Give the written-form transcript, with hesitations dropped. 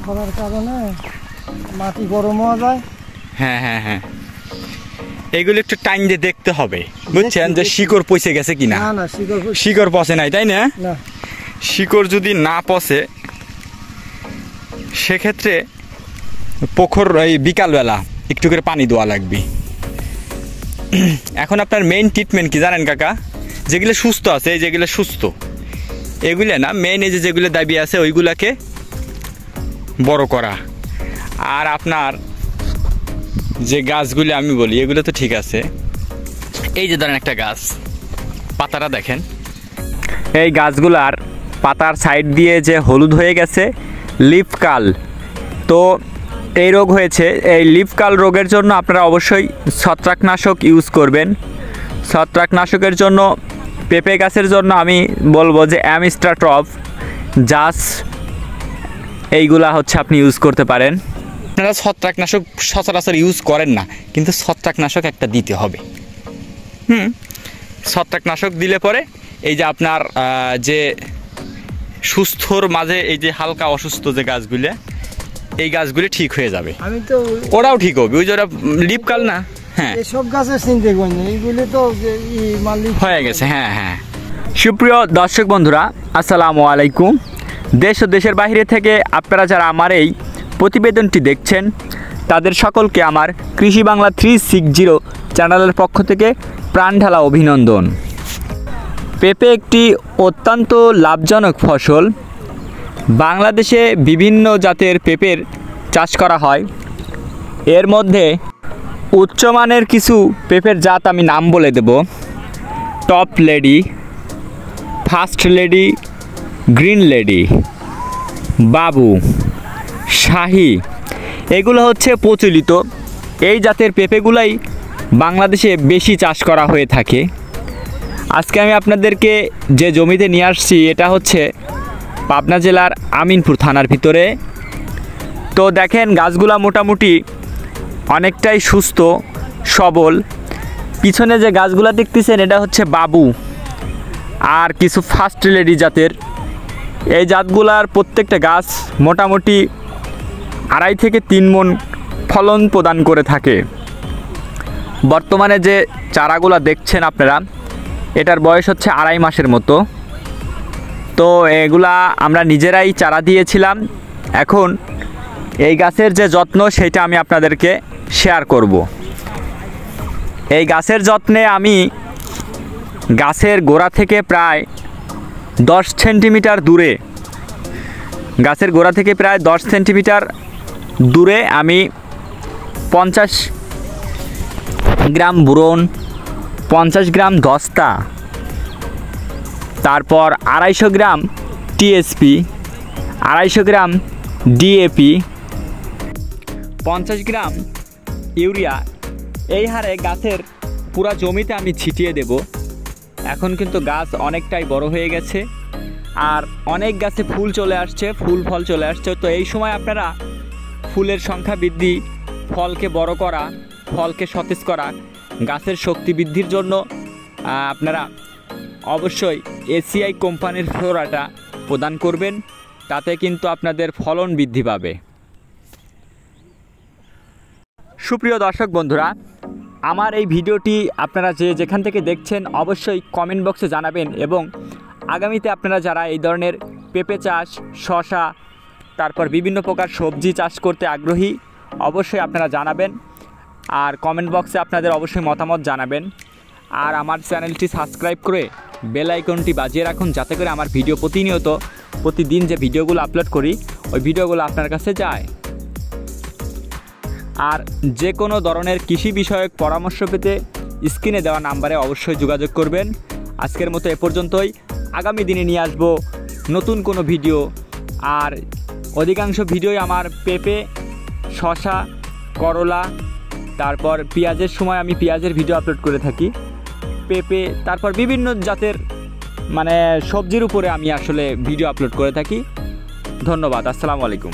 খরার কারণে মাটি গরম হওয়া যায়। হ্যাঁ হ্যাঁ হ্যাঁ, এগুলো একটু টাইম দিয়ে দেখতে হবে, বুঝছেন, যে শিকড় পচে গেছে কিনা। না শিকড় পচে নাই, তাই না? শিকড় যদি না পচে সেক্ষেত্রে এই বিকালবেলা একটু করে পানি দেওয়া লাগবে। এখন আপনার মেইন ট্রিটমেন্ট কি জানেন কাকা? যেগুলো সুস্থ আছে, এই যেগুলো সুস্থ এগুলো না, মেইন এই যেগুলো দাবি আছে ওইগুলাকে বড় করা। আর আপনার যে গাছগুলি আমি বলি এগুলো তো ঠিক আছে। এই যে ধরেন একটা গাছ, পাতাটা দেখেন, এই গাছগুলার পাতার সাইড দিয়ে যে হলুদ হয়ে গেছে, লিফ কার্ল। তো এই রোগ হয়েছে। এই লিফ কার্ল রোগের জন্য আপনারা অবশ্যই ছত্রাকনাশক ইউজ করবেন। ছত্রাকনাশকের জন্য পেঁপে গাছের জন্য আমি বলবো যে অ্যামিস্ট্রাটপ, জাস, এইগুলা হচ্ছে আপনি ইউজ করতে পারেন। আপনারা ছত্রাকনাশক সচরাচর ইউজ করেন না, কিন্তু ছত্রাকনাশক একটা দিতে হবে। ছত্রাকনাশক দিলে পরে এই যে আপনার যে সুস্থর মাঝে এই যে হালকা অসুস্থ যে গাছগুলো, এই গাছগুলি ঠিক হয়ে যাবে। আমি তো ওরাও ঠিক হবে, ওই যে ওরা লিপকাল না। হ্যাঁ, সব গাছের চিন্তা করি না, এইগুলি তো হয়ে গেছে। হ্যাঁ হ্যাঁ, সুপ্রিয় দর্শক বন্ধুরা, আসসালামু আলাইকুম। দেশ ও দেশের বাইরে থেকে আপনারা যারা আমার এই প্রতিবেদনটি দেখছেন তাদের সকলকে আমার কৃষি বাংলা 360 চ্যানেলের পক্ষ থেকে প্রাণ ঢালা অভিনন্দন। পেঁপে একটি অত্যন্ত লাভজনক ফসল। বাংলাদেশে বিভিন্ন জাতের পেঁপের চাষ করা হয়। এর মধ্যে উচ্চমানের কিছু পেঁপের জাত আমি নাম বলে দেব: top lady, first lady, green lady, Babu, Shahi, এগুলো হচ্ছে প্রচলিত। এই জাতের পেঁপেগুলাই বাংলাদেশে বেশি চাষ করা হয়ে থাকে। আজকে আমি আপনাদেরকে যে জমিতে নিয়ে আসছি এটা হচ্ছে পাবনা জেলার আমিনপুর থানার ভিতরে। তো দেখেন গাছগুলা মোটামুটি অনেকটাই সুস্থ সবল। পিছনে যে গাছগুলা দেখতেছেন এটা হচ্ছে বাবু আর কিছু ফার্স্ট লেডি জাতের। এই জাতগুলার প্রত্যেকটা গাছ মোটামুটি 2.5 থেকে 3 মণ ফলন প্রদান করে থাকে। বর্তমানে যে চারাগুলা দেখছেন আপনারা, এটার বয়স হচ্ছে 2.5 মাসের মতো। তো এগুলা আমরা নিজেরাই চারা দিয়েছিলাম। এখন এই গাছের যে যত্ন সেটা আমি আপনাদেরকে শেয়ার করব। এই গাছের যত্নে আমি গাছের গোড়া থেকে প্রায় 10 সেন্টিমিটার দূরে, গাছের গোড়া থেকে প্রায় 10 সেন্টিমিটার দূরে আমি 50 গ্রাম বোরন, 50 গ্রাম দস্তা, তারপর 250 গ্রাম টিএসপি, 250 গ্রাম ডিএপি, 50 গ্রাম ইউরিয়া, এই হারে গাছের পুরা জমিতে আমি ছিটিয়ে দেব। এখন কিন্তু গাছ অনেকটাই বড় হয়ে গেছে আর অনেক গাছে ফুল চলে আসছে, ফুল ফল চলে আসছে। তো এই সময় আপনারা ফুলের সংখ্যা বৃদ্ধি, ফলকে বড় করা, ফলকে সতেজ করা, গাছের শক্তি বৃদ্ধির জন্য আপনারা অবশ্যই এসিআই কোম্পানির ফ্লোরাটা প্রদান করবেন। তাতে কিন্তু আপনাদের ফলন বৃদ্ধি পাবে। সুপ্রিয় দর্শক বন্ধুরা, আমার এই ভিডিওটি আপনারা যেখান থেকে দেখছেন অবশ্যই কমেন্ট বক্সে জানাবেন এবং আগামীতে আপনারা যারা এই ধরনের পেঁপে চাষ, শসা, তারপর বিভিন্ন প্রকার সবজি চাষ করতে আগ্রহী অবশ্যই আপনারা জানাবেন। আর কমেন্ট বক্সে আপনাদের অবশ্যই মতামত জানাবেন। আর আমার চ্যানেলটি সাবস্ক্রাইব করে বেল আইকনটি বাজিয়ে রাখুন, যাতে করে আমার ভিডিও প্রতিদিন যে ভিডিওগুলো আপলোড করি ওই ভিডিওগুলো আপনার কাছে যায়। আর যে কোনো ধরনের কৃষি বিষয়ক পরামর্শ পেতে স্ক্রিনে দেওয়া নাম্বারে অবশ্যই যোগাযোগ করবেন। আজকের মতো এ পর্যন্তই। আগামী দিনে নিয়ে আসবো নতুন কোনো ভিডিও। আর অধিকাংশ ভিডিওই আমার পেঁপে, শসা, করলা, তারপর পেঁয়াজের সময় আমি পেঁয়াজের ভিডিও আপলোড করে থাকি। পেঁপে, তারপর বিভিন্ন জাতের সবজির উপরে আমি আসলে ভিডিও আপলোড করে থাকি। ধন্যবাদ। আসসালামু আলাইকুম।